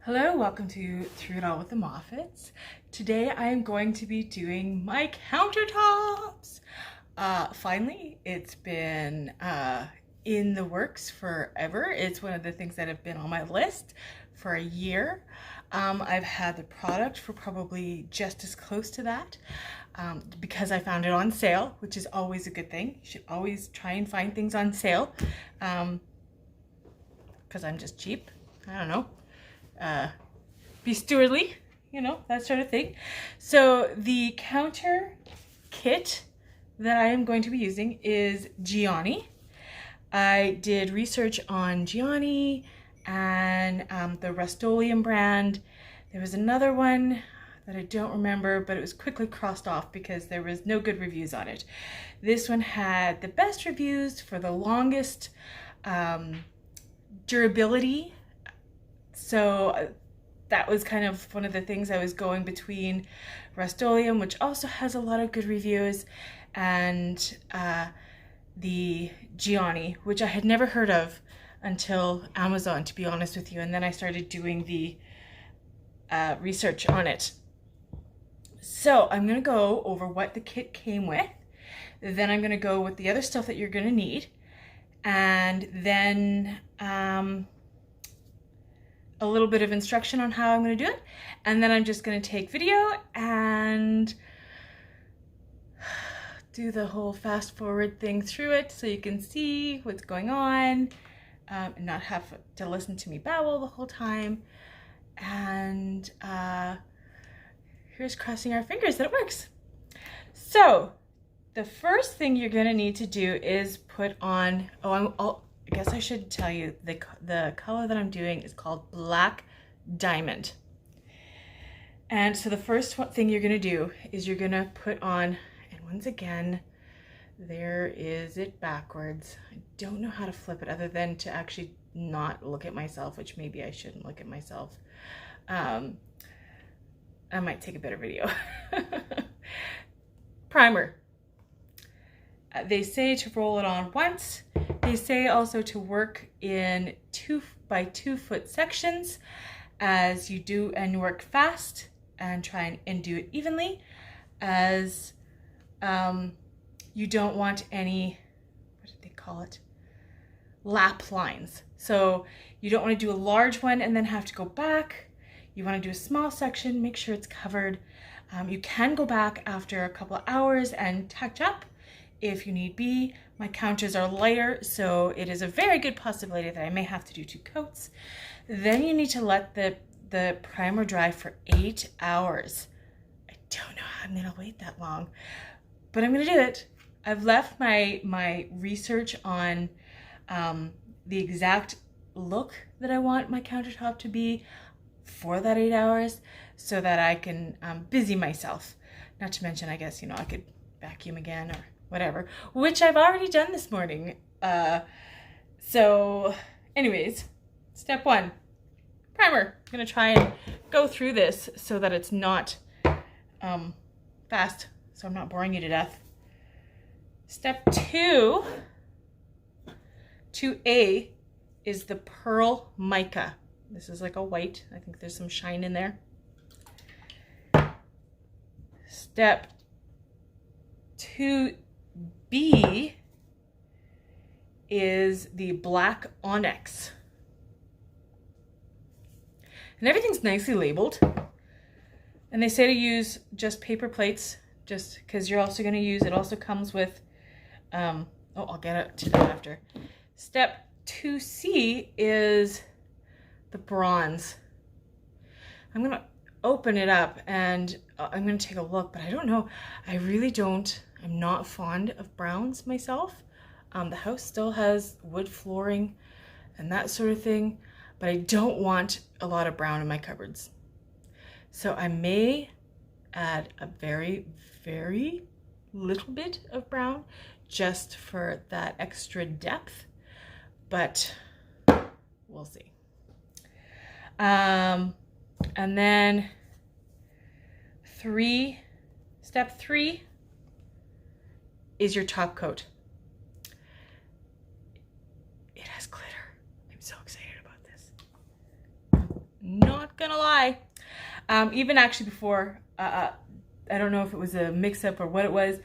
Hello, welcome to Through It All with the Moffats. Today I am going to be doing my countertops. Finally, it's been in the works forever. It's one of the things that have been on my list for a year. I've had the product for probably just as close to that because I found it on sale, which is always a good thing. You should always try and find things on sale because I'm just cheap. I don't know. Be stewardly, you know, that sort of thing. So the counter kit that I am going to be using is Gianni. I did research on Gianni and the Rust-Oleum brand. There was another one that I don't remember, but it was quickly crossed off because there was no good reviews on it. This one had the best reviews for the longest durability. So that was kind of one of the things I was going between Rust-Oleum, which also has a lot of good reviews, and the Gianni, which I had never heard of until Amazon, to be honest with you. And then I started doing the research on it. So I'm going to go over what the kit came with. Then I'm going to go with the other stuff that you're going to need. And then a little bit of instruction on how I'm going to do it, and then I'm just going to take video and do the whole fast forward thing through it so you can see what's going on and not have to listen to me babble the whole time. And here's crossing our fingers that it works. So the first thing you're going to need to do is put on, I guess I should tell you the color that I'm doing is called Black Diamond. And so the first thing you're going to do is you're going to put on, and once again, there is it backwards. I don't know how to flip it other than to actually not look at myself, which maybe I shouldn't look at myself. I might take a better video. Primer. They say to roll it on once. They say also to work in 2 by 2 foot sections as you do, and work fast and try and do it evenly, as you don't want any, what did they call it? Lap lines. So you don't want to do a large one and then have to go back. You want to do a small section, make sure it's covered. You can go back after a couple of hours and touch up if you need be. My counters are lighter, so it is a very good possibility that I may have to do 2 coats. Then you need to let the primer dry for 8 hours. I don't know how I'm gonna wait that long, but I'm gonna do it. I've left my research on the exact look that I want my countertop to be for that 8 hours so that I can busy myself. Not to mention, I guess, you know, I could vacuum again or whatever, which I've already done this morning. So anyways, step 1, primer. I'm gonna try and go through this so that it's not fast, so I'm not boring you to death. Step 2, 2A, is the pearl mica. This is like a white. I think there's some shine in there. Step 2B is the black onyx. And everything's nicely labeled. And they say to use just paper plates, just because you're also going to use, it also comes with, I'll get to that after. Step 2C is the bronze. I'm going to open it up and I'm going to take a look, but I don't know. I'm not fond of browns myself. The house still has wood flooring and that sort of thing, but I don't want a lot of brown in my cupboards. So I may add a very, very little bit of brown just for that extra depth, but we'll see. And then step 3 is your top coat. It has glitter. I'm so excited about this. not gonna lie. Even actually before, I don't know if it was a mix-up or what it was,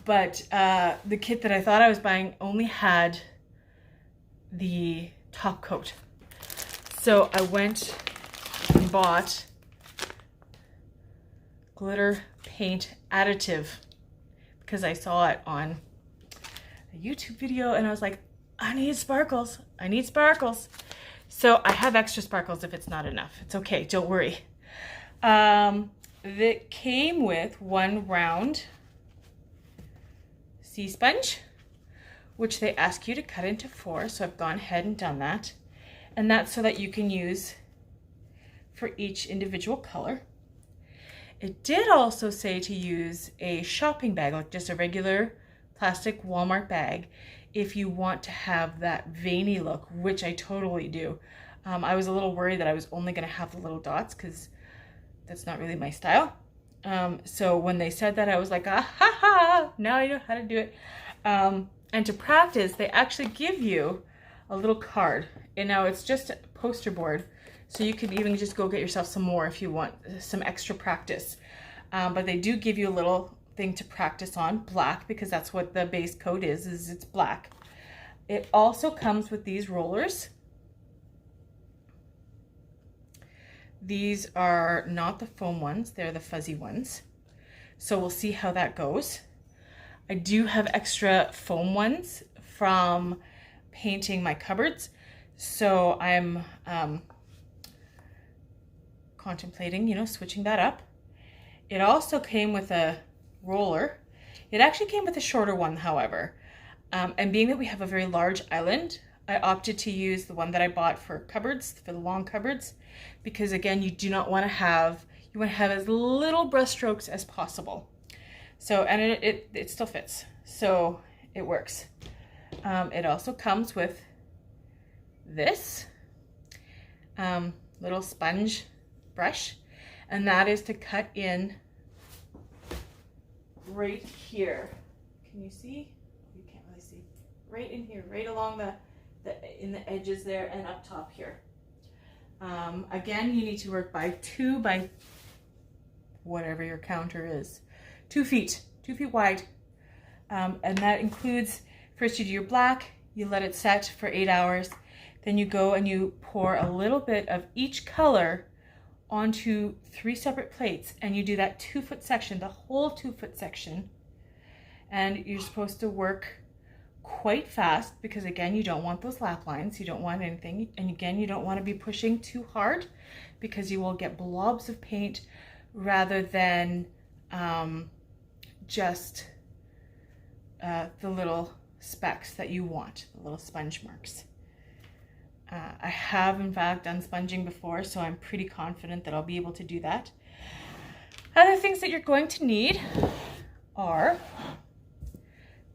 but the kit that I thought I was buying only had the top coat. So I went and bought glitter paint additive because I saw it on a YouTube video and I was like, I need sparkles. I need sparkles. So I have extra sparkles if it's not enough. It's okay, don't worry. That came with one round sea sponge, which they ask you to cut into 4. So I've gone ahead and done that. And that's so that you can use for each individual color. It did also say to use a shopping bag, like just a regular plastic Walmart bag, if you want to have that veiny look, which I totally do. I was a little worried that I was only going to have the little dots because that's not really my style. So when they said that, I was like, ah ha ha, now I know how to do it. And to practice, they actually give you a little card. And now it's just a poster board. So you can even just go get yourself some more if you want some extra practice. But they do give you a little thing to practice on, black, because that's what the base coat is it's black. It also comes with these rollers. These are not the foam ones, they're the fuzzy ones. So we'll see how that goes. I do have extra foam ones from painting my cupboards. So I'm contemplating, switching that up. It also came with a roller. It actually came with a shorter one, however. And being that we have a very large island, I opted to use the one that I bought for cupboards, for the long cupboards, because again, you do not want to have, you want to have as little brush strokes as possible. So, and it still fits, so it works. It also comes with this little sponge brush, and that is to cut in right here. Can you see? You can't really see. Right in here, right along in the edges there and up top here. Again, you need to work by 2 by whatever your counter is. 2 feet wide. And that includes, first you do your black, you let it set for 8 hours, then you go and you pour a little bit of each color onto 3 separate plates, and you do that 2-foot section, the whole 2-foot section. And you're supposed to work quite fast because again, you don't want those lap lines, you don't want anything, and again, you don't want to be pushing too hard because you will get blobs of paint rather than just the little specks that you want, the little sponge marks. I have in fact done sponging before, so I'm pretty confident that I'll be able to do that. Other things that you're going to need are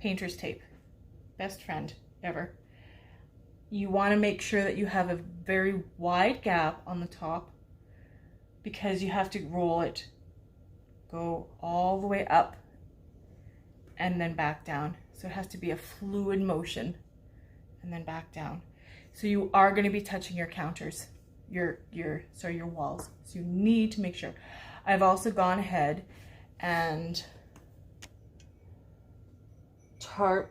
painter's tape. Best friend ever. You want to make sure that you have a very wide gap on the top because you have to roll it, go all the way up and then back down. So it has to be a fluid motion and then back down. So you are going to be touching your counters, your walls. So you need to make sure. I've also gone ahead and I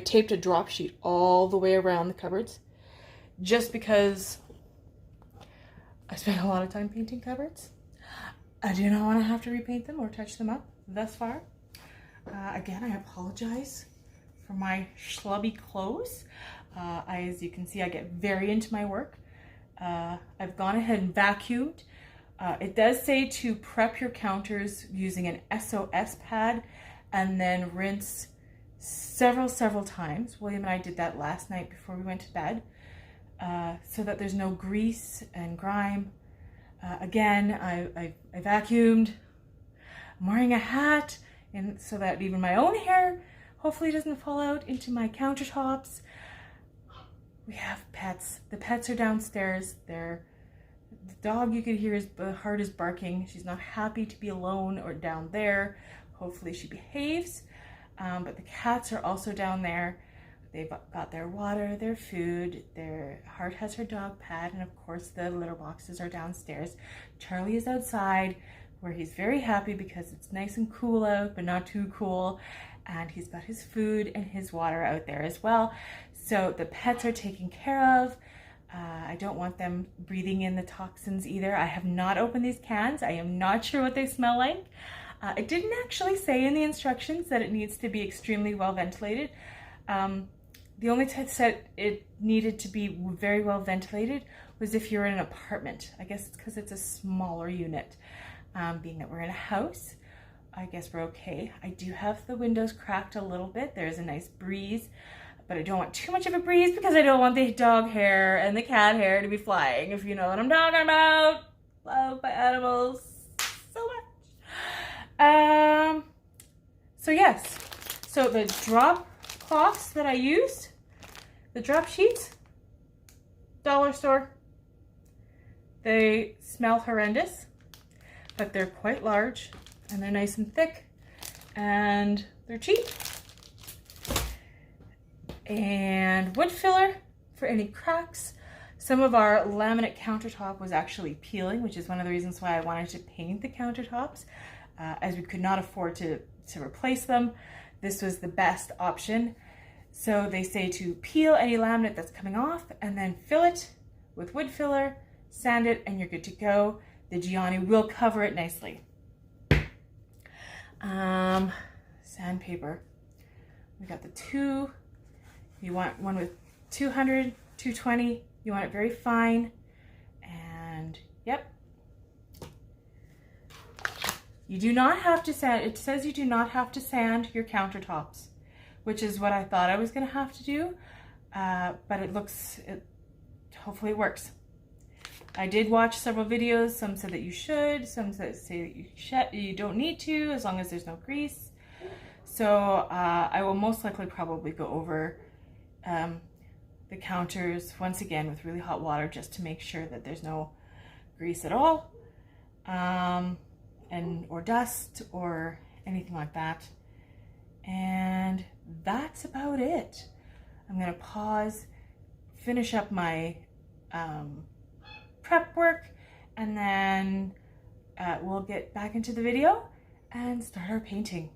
taped a drop sheet all the way around the cupboards just because I spent a lot of time painting cupboards. I do not want to have to repaint them or touch them up thus far. Again, I apologize for my schlubby clothes. As you can see, I get very into my work. I've gone ahead and vacuumed. It does say to prep your counters using an SOS pad and then rinse several times. William and I did that last night before we went to bed, so that there's no grease and grime. Again, I vacuumed. I'm wearing a hat, and so that even my own hair hopefully doesn't fall out into my countertops. We have pets. The pets are downstairs. The dog, you could hear, the heart is barking. She's not happy to be alone or down there. Hopefully she behaves. But the cats are also down there. They've got their water, their food, their Heart has her dog pad, and of course the litter boxes are downstairs. Charlie is outside where he's very happy because it's nice and cool out, but not too cool. And he's got his food and his water out there as well. So the pets are taken care of. I don't want them breathing in the toxins either. I have not opened these cans. I am not sure what they smell like. It didn't actually say in the instructions that it needs to be extremely well ventilated. The only time said it needed to be very well ventilated was if you're in an apartment. I guess it's because it's a smaller unit. Being that we're in a house, I guess we're okay. I do have the windows cracked a little bit. There's a nice breeze, but I don't want too much of a breeze because I don't want the dog hair and the cat hair to be flying, if you know what I'm talking about. Love my animals so much. So yes, so the drop cloths that I used, the drop sheets, dollar store. They smell horrendous, but they're quite large and they're nice and thick and they're cheap. And wood filler for any cracks. Some of our laminate countertop was actually peeling, which is one of the reasons why I wanted to paint the countertops, as we could not afford to replace them. This was the best option. So they say to peel any laminate that's coming off and then fill it with wood filler, sand it, and you're good to go. The Gianni will cover it nicely. Sandpaper. We got the two. You want one with 200, 220. You want it very fine. And yep. You do not have to sand. It says you do not have to sand your countertops, which is what I thought I was going to have to do. But it hopefully it works. I did watch several videos. Some said that you should. Some say that you don't need to, as long as there's no grease. So I will most likely probably go over the counters once again with really hot water just to make sure that there's no grease at all, or dust or anything like that. And that's about it. I'm gonna pause, finish up my prep work, and then we'll get back into the video and start our painting.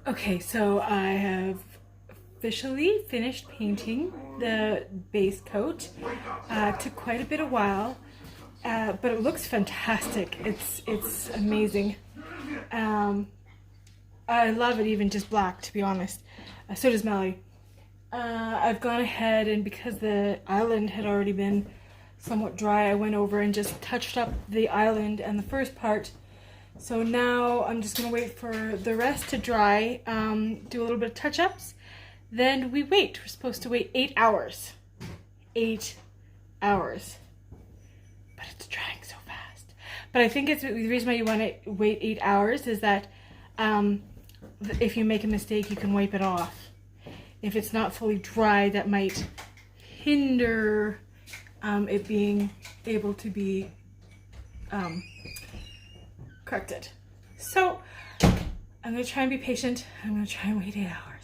Okay, so I have officially finished painting the base coat. Took quite a bit of while, but it looks fantastic. It's amazing. I love it even just black, to be honest. So does Melly. I've gone ahead, and because the island had already been somewhat dry, I went over and just touched up the island and the first part. So now I'm just gonna wait for the rest to dry, do a little bit of touch-ups. Then we wait. We're supposed to wait 8 hours. 8 hours. But it's drying so fast. But I think it's the reason why you want to wait 8 hours is that if you make a mistake, you can wipe it off. If it's not fully dry, that might hinder it being able to be corrected. So I'm going to try and be patient. I'm going to try and wait 8 hours.